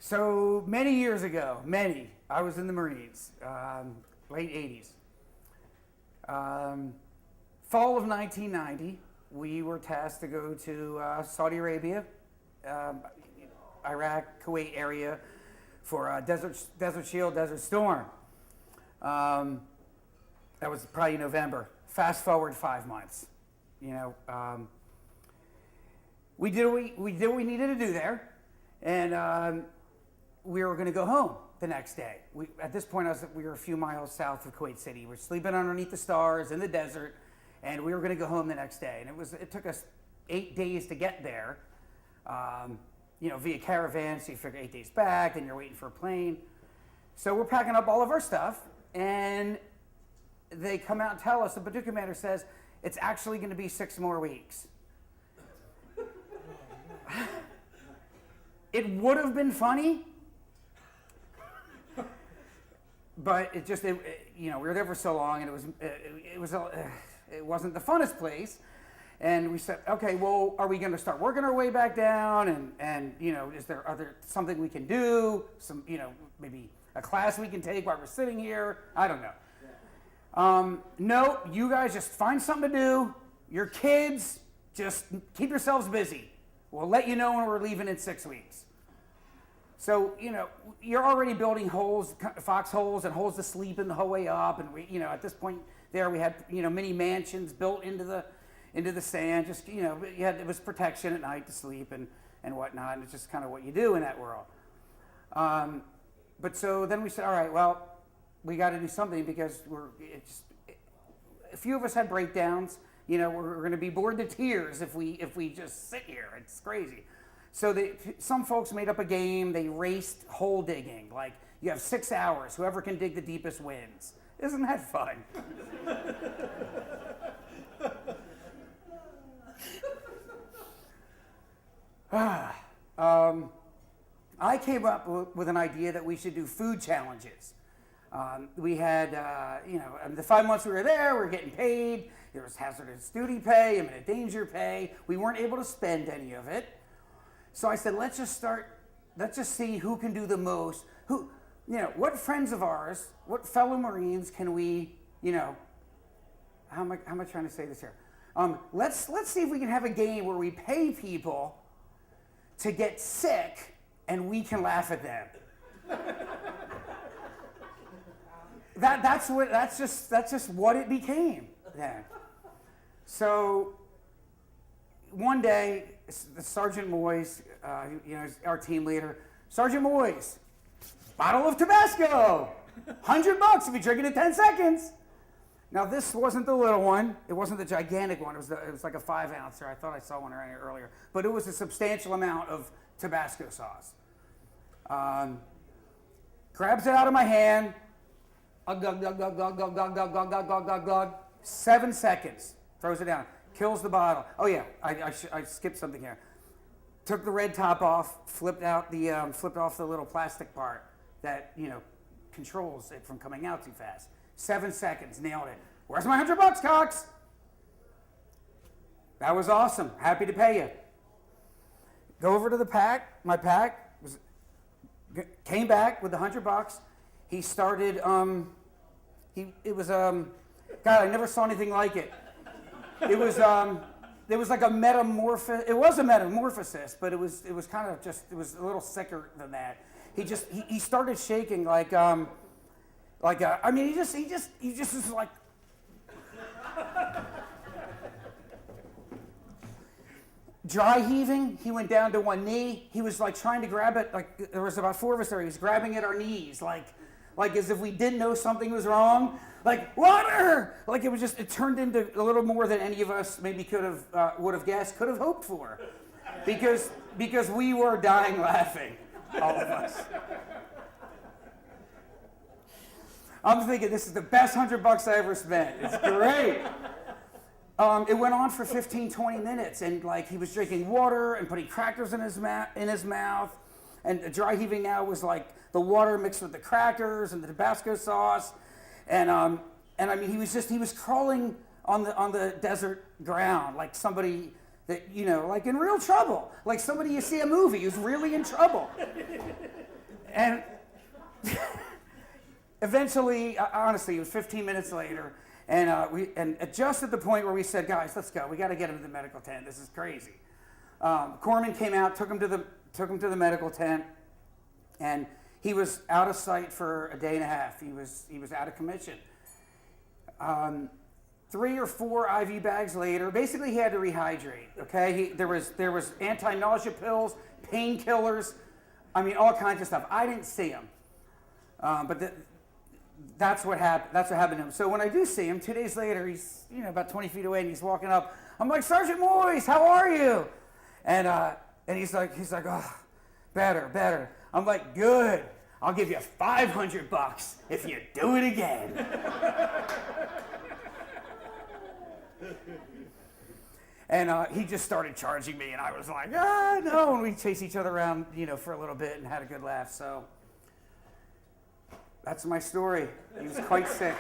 So many years ago, I was in the Marines, late 80s. Fall of 1990, we were tasked to go to Saudi Arabia, Iraq, Kuwait area for Desert Shield, Desert Storm. That was probably November. Fast forward 5 months. We did what we needed to do there, and we were going to go home the next day. At this point, we were a few miles south of Kuwait City. We're sleeping underneath the stars in the desert, and we were going to go home the next day. And it took us 8 days to get there, via caravan. So you figure 8 days back, then you're waiting for a plane. So we're packing up all of our stuff, and they come out and tell us, the Platoon commander says, it's actually going to be 6 more weeks. It would have been funny, but we were there for so long, and it wasn't the funnest place. And we said, okay, well, are we going to start working our way back down? And is there something we can do? Maybe a class we can take while we're sitting here? I don't know. No, you guys just find something to do. Your kids, just keep yourselves busy. We'll let you know when we're leaving in 6 weeks. So, you're already building foxholes and holes to sleep in the whole way up. And at this point there, we had, mini mansions built into the sand. Just, it was protection at night to sleep and whatnot. And it's just kind of what you do in that world. But so then we said, all right, well, we got to do something because a few of us had breakdowns. We're going to be bored to tears if we just sit here. It's crazy. So some folks made up a game. They raced hole digging. Like, you have 6 hours. Whoever can dig the deepest wins. Isn't that fun? I came up with an idea that we should do food challenges. We had, the 5 months we were there, we were getting paid. There was hazardous duty pay, imminent danger pay. We weren't able to spend any of it. So I said, let's just see who can do the most. What friends of ours, what fellow Marines can we, how am I trying to say this here? Let's see if we can have a game where we pay people to get sick and we can laugh at them. That's just what it became then. So one day, Sergeant Moyes, our team leader, Sergeant Moyes, bottle of Tabasco, $100 if you drink it in 10 seconds. Now this wasn't the little one. It wasn't the gigantic one. It was like a 5 ouncer. I thought I saw one around here earlier, but it was a substantial amount of Tabasco sauce. Grabs it out of my hand. 7 seconds. Throws it down. Kills the bottle. Oh yeah, I skipped something here. Took the red top off. Flipped off the little plastic part that controls it from coming out too fast. 7 seconds. Nailed it. Where's my $100, Cox? That was awesome. Happy to pay you. Go over to the pack. My pack came back with the $100. He started. God, I never saw anything like it. It was like a metamorphosis. It was a metamorphosis, but it was kind of just, it was a little sicker than that. He started shaking he just was like. Dry heaving, he went down to one knee. He was like trying to grab it, like there was about 4 of us there. He was grabbing at our knees, like as if we didn't know something was wrong. Like, water! Like it turned into a little more than any of us maybe would have guessed, could have hoped for. Because we were dying laughing, all of us. I'm thinking, this is the best $100 I ever spent. It's great. It went on for 15, 20 minutes, and he was drinking water and putting crackers in his mouth, and dry heaving now was like the water mixed with the crackers and the Tabasco sauce, and I mean he was crawling on the desert ground like somebody that like in real trouble, like somebody you see a movie who's really in trouble. And eventually, honestly, it was 15 minutes later, and just at the point where we said, guys, let's go. We got to get him to the medical tent. This is crazy. Corpsman came out, took him to the medical tent, and he was out of sight for a day and a half. He was out of commission. 3 or 4 IV bags later, basically he had to rehydrate. Okay, there was anti-nausea pills, painkillers, I mean all kinds of stuff. I didn't see him, but that's what happened. That's what happened to him. So when I do see him 2 days later, he's about 20 feet away and he's walking up. I'm like, Sergeant Moyes, how are you? And he's like, oh, better. I'm like, good. I'll give you $500 if you do it again. And he just started charging me, and I was like, no. And we chased each other around, for a little bit and had a good laugh. So that's my story. He was quite sick.